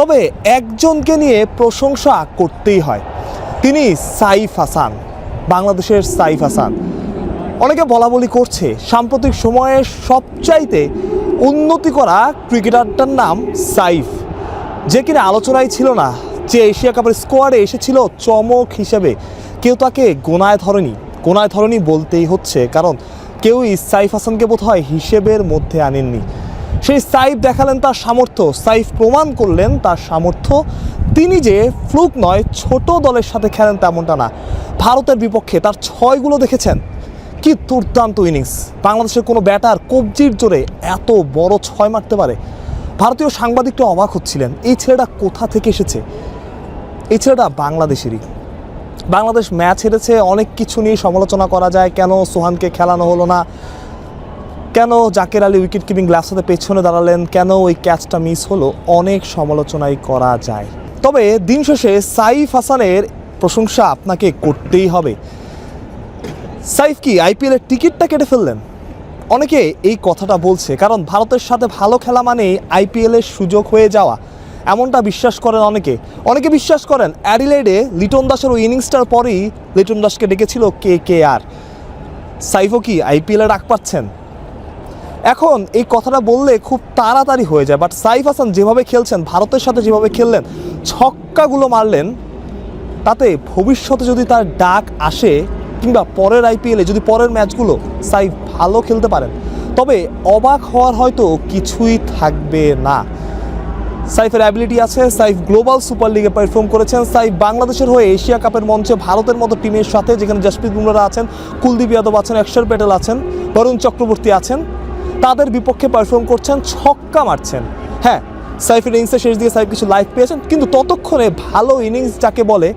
তবে একজনকে নিয়ে প্রশংসা করতেই হয়, তিনি সাইফ হাসান, বাংলাদেশের সাইফ হাসান। অনেকে বলাবলি করছে সাম্প্রতিক সময়ে সবচাইতে উন্নতি করা ক্রিকেটারটার নাম সাইফ, যে কিনা আলোচনায় ছিল না, যে এশিয়া কাপের স্কোয়াডে এসেছিল চমক হিসেবে। কেউ তাকে গোনায় ধরেনি বলতেই হচ্ছে, কারণ কেউই সাইফ হাসানকে বোধহয় হিসেবের মধ্যে আনেননি। সেই সাইফ দেখালেন তার সামর্থ্য, সাইফ প্রমাণ করলেন তার সামর্থ্য। তিনি যে ফ্লুক নয়, ছোট দলের সাথে খেলেন তেমনটা না। ভারতের বিপক্ষে তার ছয়গুলো দেখেছেন, কি দুর্দান্ত ইনিংস। বাংলাদেশের কোনো ব্যাটার কবজির জোরে এত বড় ছয় মারতে পারে। ভারতীয় সাংবাদিকটা অবাক হচ্ছিলেন, এই ছেলেটা কোথা থেকে এসেছে। এই ছেলেটা বাংলাদেশেরই। বাংলাদেশ ম্যাচ হেরেছে, অনেক কিছু নিয়ে সমালোচনা করা যায়, কেন সোহানকে খেলানো হলো না, কেন জাকের আলী উইকেট কিপিং গ্লাভসের পেছনে দাঁড়ালেন, কেন ওই ক্যাচটা মিস হলো, অনেক সমালোচনাই করা যায়। তবে দিন শেষে সাইফ হাসানের প্রশংসা আপনাকে করতেই হবে। সাইফ কি আইপিএলের টিকিটটা কেটে ফেললেন? অনেকে এই কথাটা বলছে, কারণ ভারতের সাথে ভালো খেলা মানে আইপিএলের সুযোগ হয়ে যাওয়া, এমনটা বিশ্বাস করেন অনেকে বিশ্বাস করেন অ্যাডিলেডে লিটন দাসের ওই ইনিংসটার পরেই লিটন দাসকে ডেকেছিল KKR। সাইফও কি আইপিএলে ডাক পাচ্ছেন? এখন এই কথাটা বললে খুব তাড়াতাড়ি হয়ে যায়, বাট সাইফ হাসান যেভাবে খেলছেন, ভারতের সাথে যেভাবে খেললেন, ছক্কাগুলো মারলেন, তাতে ভবিষ্যতে যদি তার ডাক আসে কিংবা পরের আইপিএলে যদি পরের ম্যাচগুলো সাইফ ভালো খেলতে পারেন, তবে অবাক হওয়ার হয়তো কিছুই থাকবে না। সাইফের অ্যাবিলিটি আছে, সাইফ গ্লোবাল সুপার লিগে পারফর্ম করেছেন, সাইফ বাংলাদেশের হয়ে এশিয়া কাপের মঞ্চে ভারতের মতো টিমের সাথে, যেখানে জসপ্রীত বুমরা আছেন, কুলদীপ যাদব আছেন, অক্ষর প্যাটেল আছেন, বরুণ চক্রবর্তী আছেন, তাদের বিপক্ষে পারফর্ম করছেন, ছক্কা মারছেন। হ্যাঁ, সাইফের ইনিংসের শেষ দিকে সাইফ কিছু লাইফ পেয়েছেন, কিন্তু ততক্ষণে ভালো ইনিংস যাকে বলে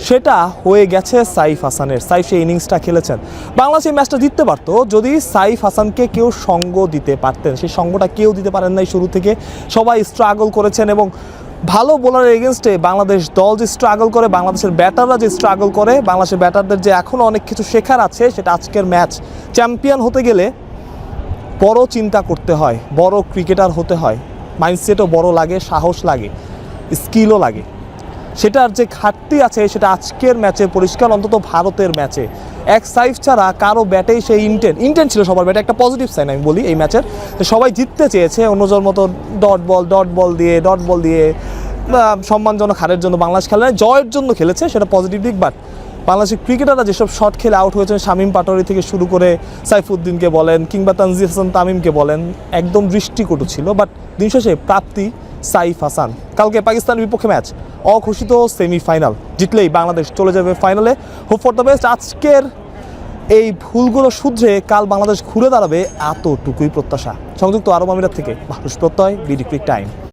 সেটা হয়ে গেছে সাইফ হাসানের। সাইফ সেই ইনিংসটা খেলেছেন। বাংলাদেশ এই ম্যাচটা জিততে পারতো যদি সাইফ হাসানকে কেউ সঙ্গ দিতে পারতেন। সেই সঙ্গটা কেউ দিতে পারেন নাই শুরু থেকে। সবাই স্ট্রাগল করেছেন, এবং ভালো বোলারের এগেনস্টে বাংলাদেশ দল যে স্ট্রাগল করে, বাংলাদেশের ব্যাটাররা যে স্ট্রাগল করে, বাংলাদেশের ব্যাটারদের যে এখনও অনেক কিছু শেখার আছে, সেটা আজকের ম্যাচ। চ্যাম্পিয়ন হতে গেলে বড় চিন্তা করতে হয়, বড় ক্রিকেটার হতে হয়, মাইন্ডসেটও বড় লাগে, সাহস লাগে, স্কিলও লাগে। সেটার যে ঘাটতি আছে সেটা আজকের ম্যাচে পরিষ্কার, অন্তত ভারতের ম্যাচে। এক সাইফ ছাড়া কারো ব্যাটেই সেই ইন্টেন্ট ছিল সবার ব্যাটে, একটা পজিটিভ সাইন আমি বলি এই ম্যাচের। সবাই জিততে চেয়েছে, অন্যজন মতো ডট বল দিয়ে সম্মানজনক হারের জন্য বাংলাদেশ খেলে না, জয়ের জন্য খেলেছে, সেটা পজিটিভ দিক। বাট বাংলাদেশের ক্রিকেটাররা যেসব শট খেলে আউট হয়েছেন, শামীম পাটোয়ারি থেকে শুরু করে সাইফুদ্দিনকে বলেন কিংবা তানজিদ হাসান তামিমকে বলেন, একদম দৃষ্টিকটু ছিল। বাট দিন শেষে প্রাপ্তি সাইফ হাসান। কালকে পাকিস্তানের বিপক্ষে ম্যাচ, অঘোষিত সেমিফাইনাল, জিতলেই বাংলাদেশ চলে যাবে ফাইনালে। Hope for the best. আজকের এই ভুলগুলো শুধরে কাল বাংলাদেশ ঘুরে দাঁড়াবে, এতটুকুই প্রত্যাশা। সংযুক্ত আরব আমিরাত থেকে ভারত প্রত্যয়, বিডি ক্রিক টাইম।